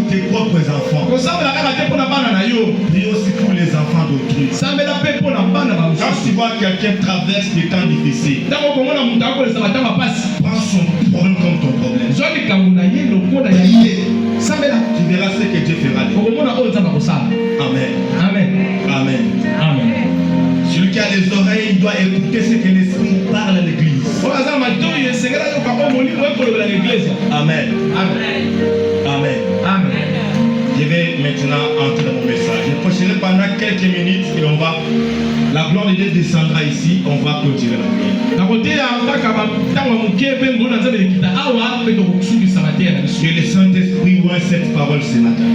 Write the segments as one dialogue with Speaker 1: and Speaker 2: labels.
Speaker 1: tes propres enfants. Prie aussi pour les enfants d'autrui. Quand tu vois quelqu'un traverse des temps difficiles, prends son problème comme ton problème. Tu verras ce que Dieu fera. Amen.
Speaker 2: Amen.
Speaker 1: Amen.
Speaker 2: Amen.
Speaker 1: Celui qui a les oreilles, il doit écouter ce que l'Esprit parle à l'église. Amen.
Speaker 2: Amen.
Speaker 1: Amen.
Speaker 2: Amen.
Speaker 1: Je vais maintenant entrer dans mon message. Je prêcherai pendant quelques minutes et on va. La gloire de Dieu descendra ici. On va clôturer la prière. Que le Saint-Esprit voit cette parole ce matin.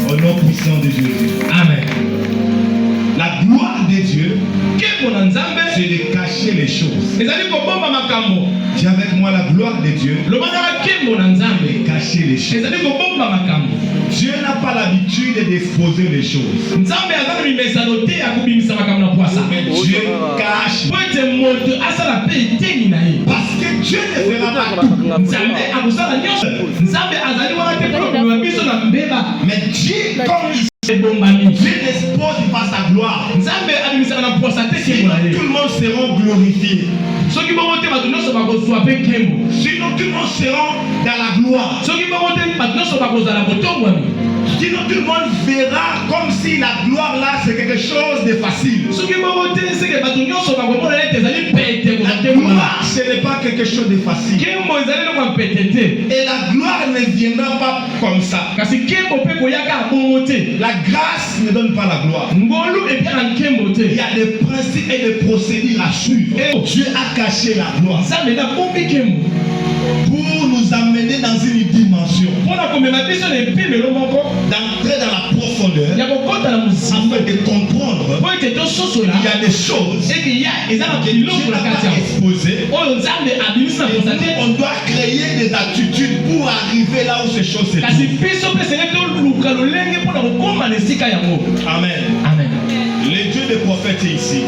Speaker 1: Au nom puissant de Jésus.
Speaker 2: Amen.
Speaker 1: La gloire de Dieu, c'est de cacher les choses. Dis avec moi la gloire de Dieu, de cacher les choses. Dieu n'a pas l'habitude d'exposer les choses. Mais Dieu cache. Parce que Dieu ne fera pas tout. Mais Dieu, comme Dieu n'expose pas sa gloire. Sinon tout le monde sera glorifié. Sinon tout le monde sera dans la gloire. Sinon tout le monde verra comme si la gloire là c'est quelque chose de facile. La gloire ce n'est pas quelque chose de facile. Et la gloire ne viendra pas comme ça. La grâce ne donne pas la gloire. Il y a des principes et des procédures à suivre. Dieu a caché la gloire pour nous amener dans une dimension, d'entrer dans la profondeur, afin de comprendre qu'il y a des choses que Dieu n'a pas exposées. On doit créer des attitudes pour arriver là où ces choses se trouvent. Amen.
Speaker 2: Amen.
Speaker 1: Le Dieu des prophètes est ici.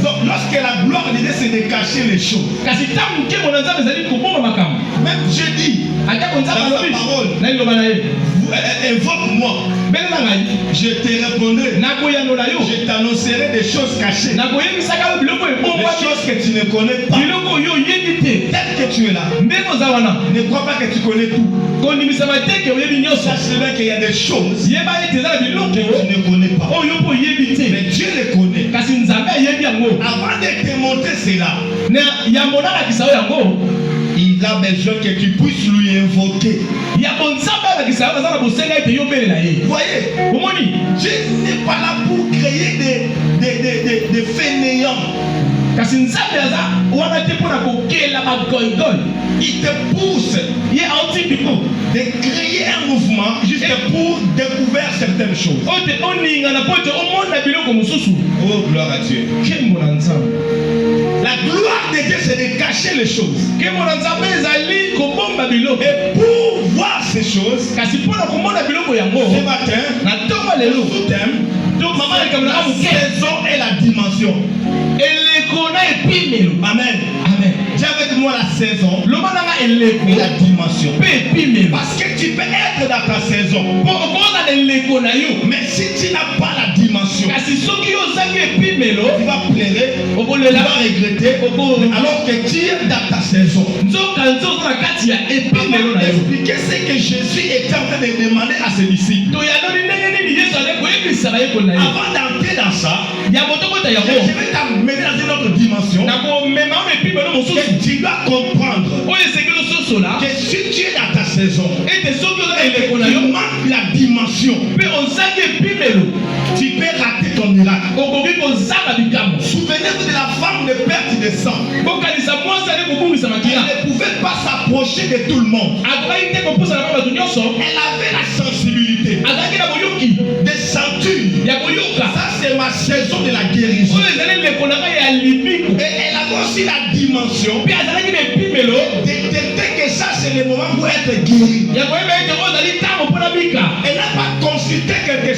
Speaker 1: Donc lorsque la gloire de Dieu c'est de cacher les choses. Même Dieu dit dans sa parole, invoque-moi, je te répondrai, je t'annoncerai des choses cachées, des choses que tu ne connais pas. Peut-être que tu es là, ne crois pas que tu connais tout. Sache qu'il y a des choses que tu ne connais pas, mais Dieu les connaît. Avant de te montrer cela, il a besoin que tu puisses lui invoquer. Voyez, Dieu n'est pas là pour créer des fainéants. Il te pousse de créer un mouvement juste pour découvrir certaines choses. Oh, gloire à Dieu. La gloire de Dieu, c'est de cacher les choses. Et pour voir ces choses, ce matin, la saison et la dimension. Amen. Amen. Dis avec moi la saison et la dimension. Parce que tu peux être dans ta saison, mais si tu n'as pas la dimension, tu vas pleurer, tu vas regretter, alors que tu es dans ta saison. Expliquer ce que Jésus était en train de demander à ses disciples. Avant d'entrer dans ça, je vais t'amener dans une autre dimension. Que tu dois comprendre que si tu es dans ta saison et tu manques la dimension, tu peux rater ton miracle. Souvenez-vous de la femme de perte de sang. Elle ne pouvait pas s'approcher de tout le monde. Elle avait la sensibilité des sentures. Ça c'est ma saison de la guérison. Et elle avait aussi la dimension de détecter que ça c'est le moment pour être guéri. Elle n'a pas consulté quelqu'un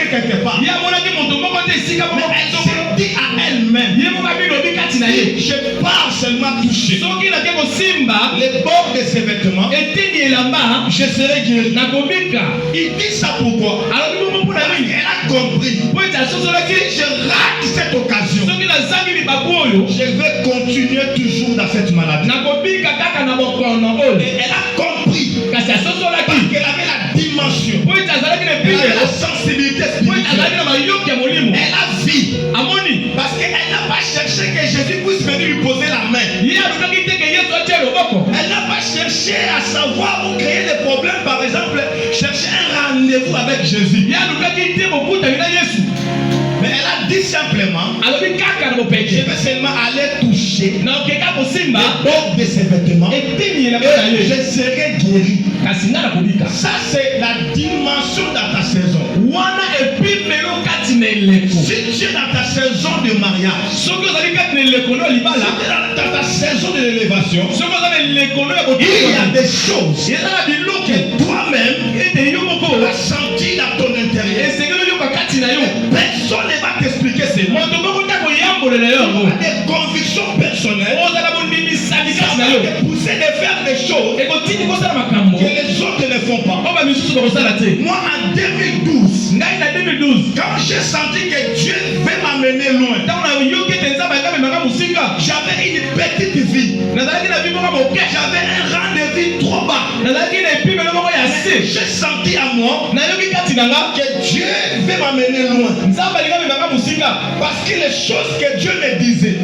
Speaker 1: quelque part. Mais elle s'est dit à elle-même, je pars seulement toucher. les bords de ses vêtements, je serai guéri. Il dit ça pourquoi? Elle a compris. Si je rate cette occasion, je vais continuer toujours dans cette maladie. Et elle a compris parce qu'elle avait la dimension, elle avait la sensibilité spirituelle. Elle a vu parce qu'elle n'a pas cherché que Jésus puisse venir lui poser la main. Elle n'a pas cherché à savoir ou créer des problèmes, par exemple, chercher un rendez-vous avec Jésus. Mais elle a dit simplement, je vais seulement aller toucher les bords de ses vêtements et je serai guéri. Ça, c'est la dimension dans ta saison. Si tu es dans ta saison de mariage, si tu es dans ta saison de l'élévation, il y a des choses que toi-même tu as senti dans ton intérieur. Personne ne va t'expliquer ces mots. Tu as des convictions personnelles. Ça va te pousser de faire des choses que les autres ne font pas. Moi, en 2012, quand j'ai senti que Dieu veut m'amener loin, j'avais une petite vie. J'avais un rendez-vous trop bas. J'ai senti à moi que Dieu veut m'amener loin. Parce que les choses que Dieu me disait,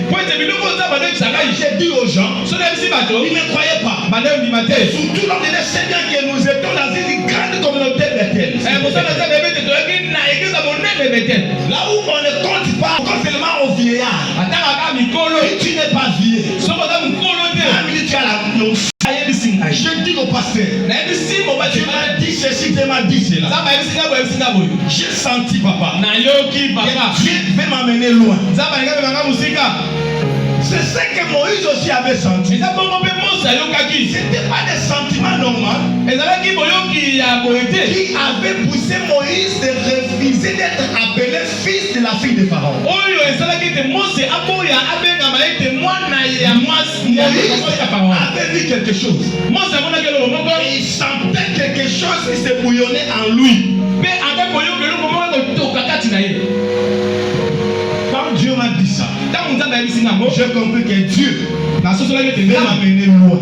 Speaker 1: j'ai dit aux gens, ils ne croyaient pas. Surtout l'on sait bien que nous étions dans une grande communauté Bethel. Là où on ne compte pas seulement aux vieillards. Et tu n'es pas vieux. Je dis au pasteur, tu m'as dit ceci, tu m'as dit cela. J'ai senti, papa, que Dieu veut m'amener loin. C'est ce que Moïse aussi avait senti. Ce n'était pas des sentiments normaux qui avaient poussé Moïse de refuser d'être appelé fils de la fille de Pharaon. Moïse avait vu quelque chose. Il sentait quelque chose qui se bouillonnait en lui. Quand Dieu m'a dit ça, j'ai compris que Dieu va m'amener loin.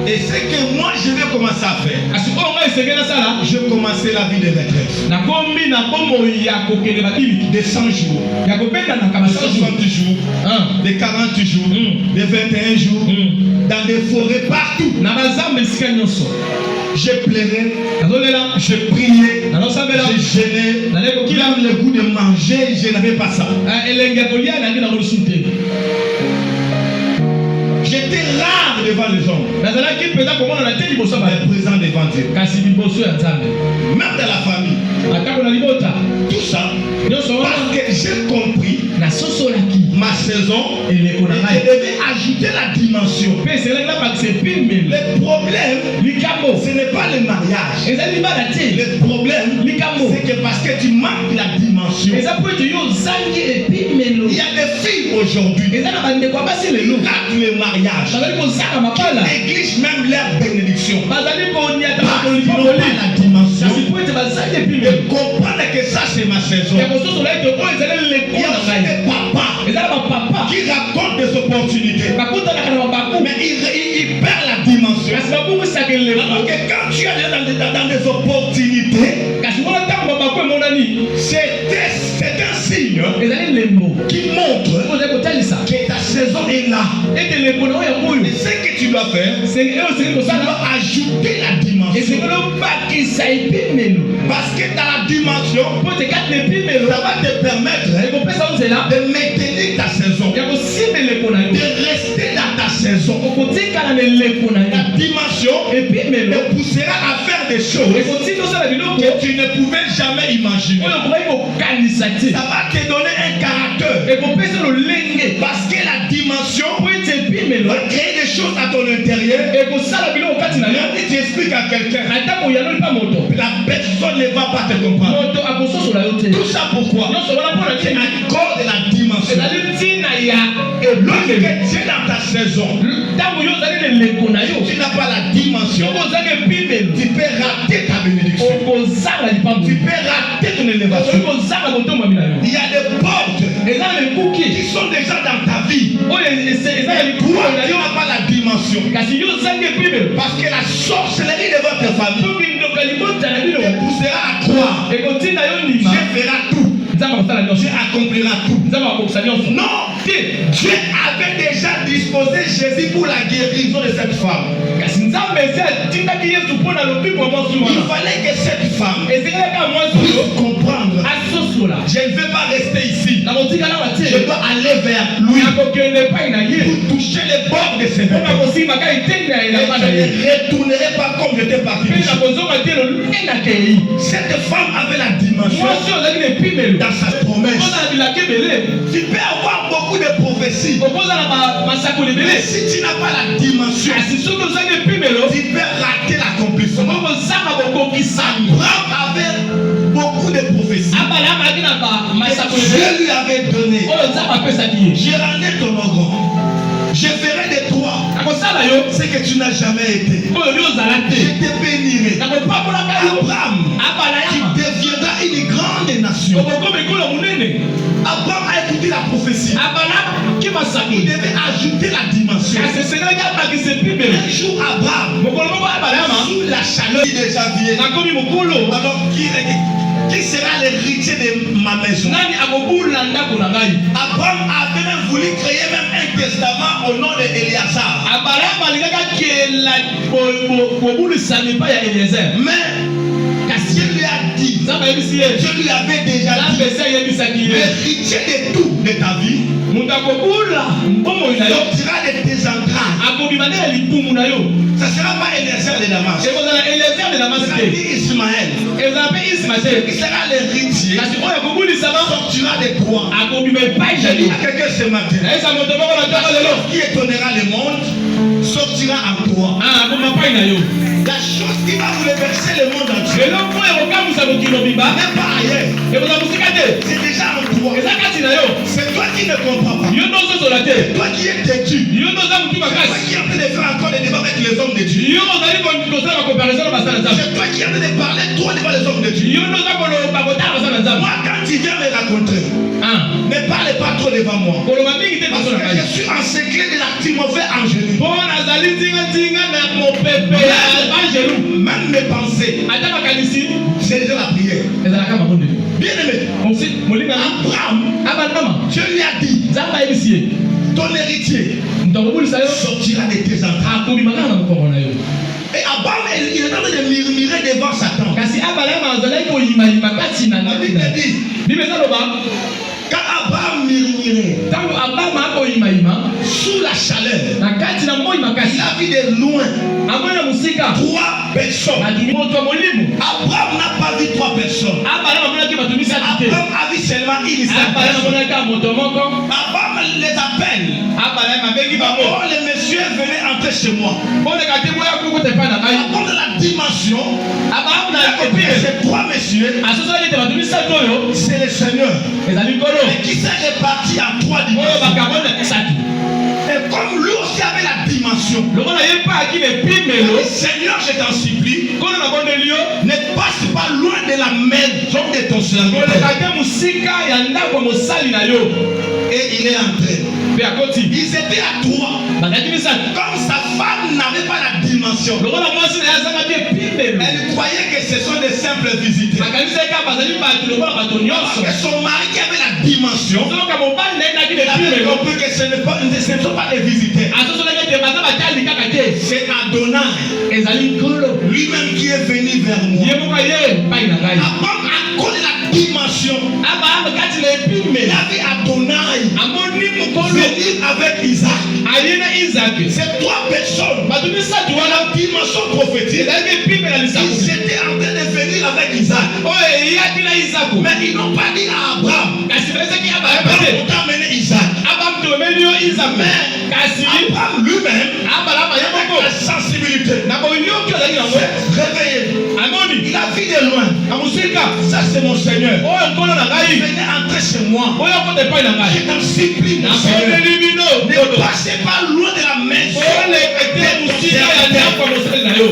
Speaker 1: Et ce que moi je vais commencer à faire, je commençais la vie de retraite. De 100 jours, de 60 jours, de 40 jours, de 21 jours, dans des forêts partout. Je plairais, je priais, je gênais. Il a le goût de manger, je n'avais pas ça. J'étais rare devant les hommes, mais présent devant Dieu. Même dans la famille. Tout ça, parce que j'ai compris ma saison et je devais ajouter la dimension. Le problème, ce n'est pas le mariage. Le problème, c'est que parce que tu manques la dimension. Il y a des filles aujourd'hui qui ratent le mariage, qui négligent même leur bénédiction. Parce qu'ils n'ont pas la dimension. Ils comprennent que ça c'est ma saison. Il y a des papas qui racontent des opportunités, mais il perd la dimension. Alors que quand tu es dans des opportunités, c'est un signe qui montre que ta saison est là. Et ce que tu dois faire, tu dois ajouter la dimension. Parce que dans la dimension, ça va te permettre de maintenir ta saison, de rester dans ta saison. La dimension te poussera à faire des choses que tu ne pouvais jamais imaginer. Ça va te donner un caractère. Parce que la dimension va créer des choses à ton intérieur. Et tu expliques à quelqu'un, la personne ne va pas te comprendre. Tout ça pourquoi? C'est à cause de la dimension. Lorsque tu es dans ta saison, tu n'as pas la dimension, tu peux rater ta bénédiction. Tu peux rater ton élévation. Il y a des portes qui sont déjà dans ta vie. Toi, tu n'as pas la dimension. Parce que la sorcellerie de votre famille te poussera à croire. Dieu fera tout. Dieu accomplira tout. Non, Dieu avait déjà disposé Jésus pour la guérison de cette femme. Il fallait que cette femme puisse comprendre. Je ne vais pas rester ici. Je dois aller vers lui pour toucher les bords de ses vêtements. Et je ne retournerai pas comme j'étais parti. Cette femme avait la dimension dans sa promesse. Tu peux avoir beaucoup de prophéties, mais si tu n'as pas la dimension, tu peux rater l'accomplissement. Abraham avait beaucoup de prophéties. Dieu lui avait donné. J'ai rendu ton organ. Je ferai de toi ce que tu n'as jamais été. Je te bénirai. Abraham, tu deviendras une grande nation. Abraham a écouté la prophétie. Il devait ajouter la dimension. Un jour, Abraham, sous la chaleur de janvier, alors qui sera l'héritier de ma maison? Abraham avait même voulu créer même un testament au nom d'Éléazar. Mais Dieu lui a dit, Dieu lui avait déjà dit, l'héritier de tout de ta vie sortira de tes entrailles. Ça ne sera pas Éléazar de Damas. Ça dit Ismaël. Il sera l'héritier. Sortira de toi. J'ai dit à quelqu'un ce matin, qui étonnera le monde sortira en toi. La chose qui va bouleverser le monde entier, même pas ailleurs, c'est déjà en toi. C'est toi qui ne comprends pas. C'est toi qui es têtu. C'est toi qui es en train de faire encore des débats avec les hommes de Dieu. C'est toi qui es en train de parler trop devant les hommes de Dieu. Moi, quand tu viens me rencontrer, ne parlez pas trop devant moi. Parce que je suis encerclé de la Timothée Angélique. Même mes pensées, c'est déjà la prière. Bien aimé, Abraham, Dieu lui a dit, ton héritier sortira de tes entrailles. Et Abraham, il est en train de murmurer devant Satan. La Bible dit, quand Abraham murmurait sous la chaleur, il a vu de loin 3 personnes. Abraham n'a pas vu 3 personnes. Abraham a vu seulement une seule personne. Abraham les appelle. Oh, les messieurs, venez entrer chez moi. Apporte la dimension. Ces 3 messieurs, c'est le Seigneur. Et qui s'est réparti en 3 dimensions. Et comme lui aussi avait la dimension, le Seigneur, je t'en supplie, ne passe pas loin de la maison de ton serviteur. Et il est entré. Ils étaient à 3. Comme sa femme n'avait pas la dimension, elle croyait que ce sont des simples visiteurs. Parce que son mari qui avait la dimension, il avait compris que ce ne sont pas des visiteurs. C'est Adonai lui-même qui est venu vers moi. Abraham a connu la dimension. Il avait Adonai venir avec Isaac. Ces 3 personnes, dans la dimension prophétique, ils étaient en train de venir avec Isaac. Mais ils n'ont pas dit à Abraham, on t'a amené Isaac. Mais Abraham lui-même, avec la sensibilité, s'est réveillé. Il a vu de loin. Ça c'est mon Seigneur. Venez entrer chez moi. Je t'en supplie, mon Seigneur. Ne passez pas loin de la maison.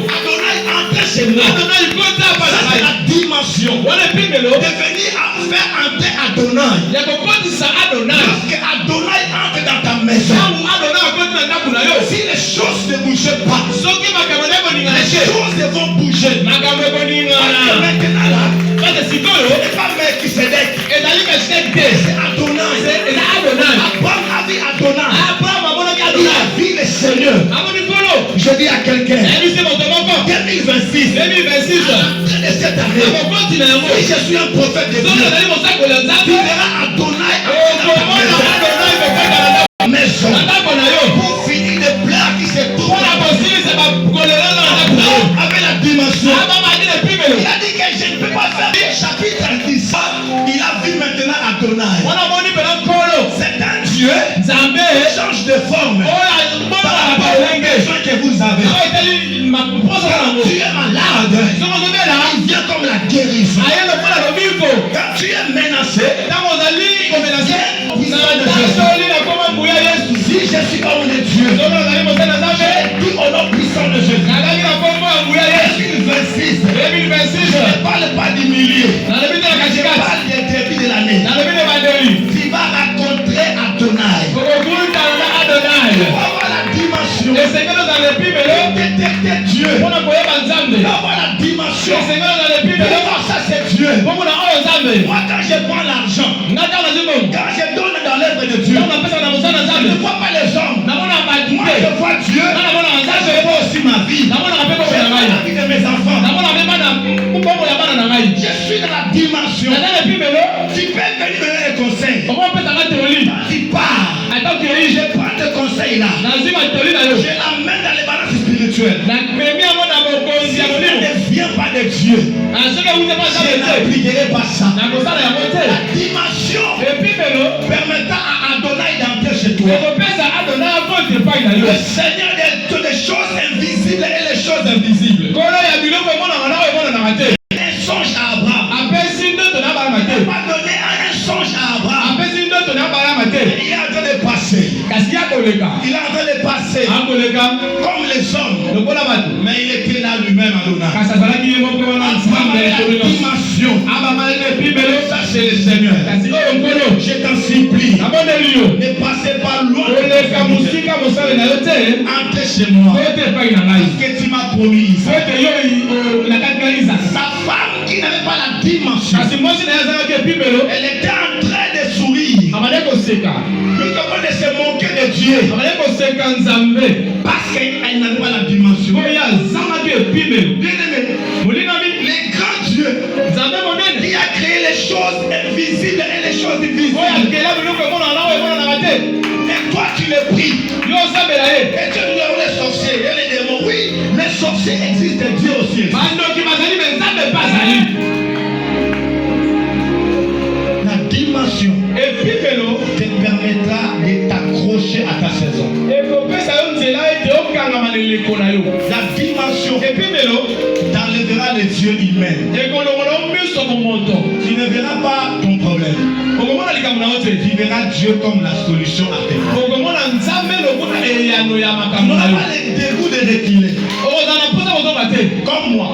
Speaker 1: Adonai entre chez moi. C'est la dimension. De venir faire entrer Adonai. Lorsque Adonai entre dans ta maison, si les choses ne bougent pas, les choses vont bouger. Maintenant là, ce n'est pas Melchisedec, c'est Adonai. Abraham a vu Adonai. Il a vu le Seigneur. Je dis à quelqu'un, 2026, à l'entrée de cette année, si je suis un prophète de Dieu, tu verras Adonai dans ta maison pour finir de pleurs qui se trouvent avec la dimension. Il a dit que je ne peux pas faire le chapitre 10. Il a vu maintenant Adonai. C'est un Dieu qui change de forme par rapport aux besoins que vous avez. Quand tu es malade, il vient comme la guérison. Quand tu es menacé, si je suis homme de Dieu, je dis au nom puissant de Jésus. 2026, je ne parle pas du milieu, je parle des débuts de l'année. Tu vas rencontrer Adonai. Tu vas avoir la dimension. Détecter Dieu. Tu vas avoir la dimension. Ça c'est Dieu. Moi quand je prends l'argent, quand je donne dans l'œuvre de Dieu, je ne vois pas les hommes. Moi je vois Dieu. Je vois aussi ma vie. Je vois la vie de mes enfants. Je suis dans la dimension. Tu peux venir me donner des conseils. Tu pars. Je prends tes conseils là. Je l'amène dans les balances spirituelles. Ne viens pas de Dieu. Je n'appliquerai pas ça. La dimension permettant à Adonai d'entrer chez toi. Le Seigneur des choses invisibles et les choses invisibles. Un songe à Abraham. Il n'a pas donné un songe à Abraham. Il est en train de passer. Il est en train de passer comme les hommes. Mais il était là lui-même Adonai. La dimension. Ça c'est le Seigneur. Je t'en supplie. Ne passez pas loin. Entrez chez moi. Parce que tu m'as promis. Sa femme qui n'avait pas la dimension, elle était en train de sourire. Mais comment de se moquer de Dieu? Parce qu'elle n'avait pas la dimension. Bien aimé, les grands dieux qui a créé les choses invisibles et les choses visibles. Et toi tu les pries. Et tu dis les sorciers et les démons. Oui, les sorciers existent, Dieu aussi existe. La dimension te permettra de t'accrocher à ta saison. La dimension t'enlèvera les yeux humains. Tu ne verras pas ton problème. Tu verras Dieu comme la solution à tes problèmes. Tu n'auras pas les dégoûts de reculer. Comme moi,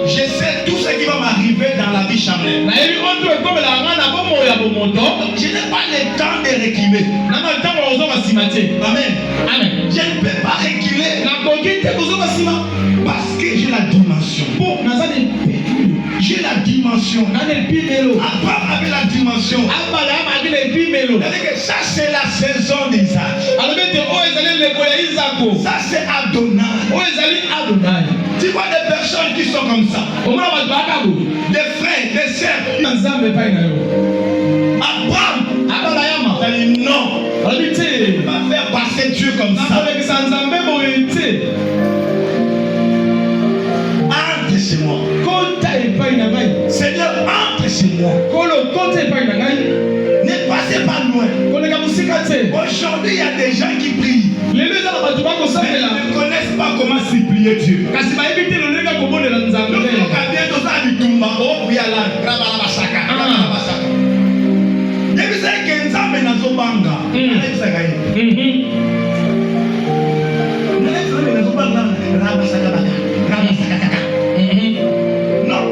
Speaker 1: je sais tout ce qui va m'arriver dans la vie charnelle. Je n'ai pas le temps de reculer. Amen. Je ne peux pas reculer parce que j'ai la dimension. J'ai la dimension. Abraham avait la dimension. Ça c'est la saison d'Isaac. Ça c'est Adonai. Tu vois des personnes qui sont comme ça. Des frères, des sœurs. Abraham a dit non. Il va faire passer Dieu comme ça. Entre chez moi. Seigneur, entre chez moi. Ne passez pas loin. Aujourd'hui, il y a des gens qui prient. Mais ils ne connaissent pas comment supplier Dieu. nazobanga nalekisaka ye nazobanga rabasakabaka rabasakakaka non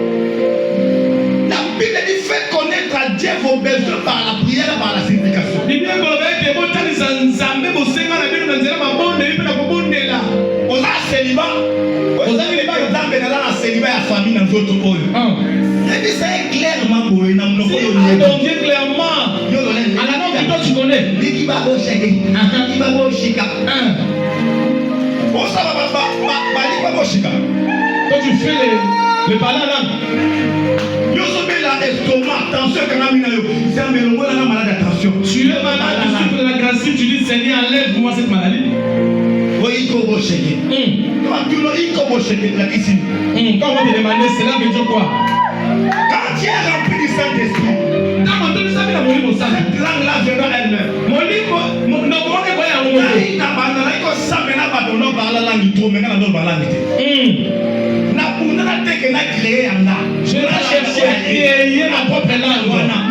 Speaker 1: la Bible dit fait connaître à Dieu vos besoins par la prière et par la supplication. Oza célibat oza célibat nzambe na la célibat ya famille na nzoto oyo et ça est clairement boye na monoko yo donc clairement yo le alors que toi tu connais biki ba bo cheke biki ba bo shika osa ba li ba bo shika toi tu fais le parler là yo sobe la estomac tension kana mina yo c'est un melongo na malade attention tu es malade tu souffres de la gastrit tu dis Seigneur enlève-moi cette maladie. Quand on va te demander cela veut dire quoi? Quand tu es rempli du Saint-Esprit, cette langue-là viendra elle-même. Je vais chercher à créer ma propre langue.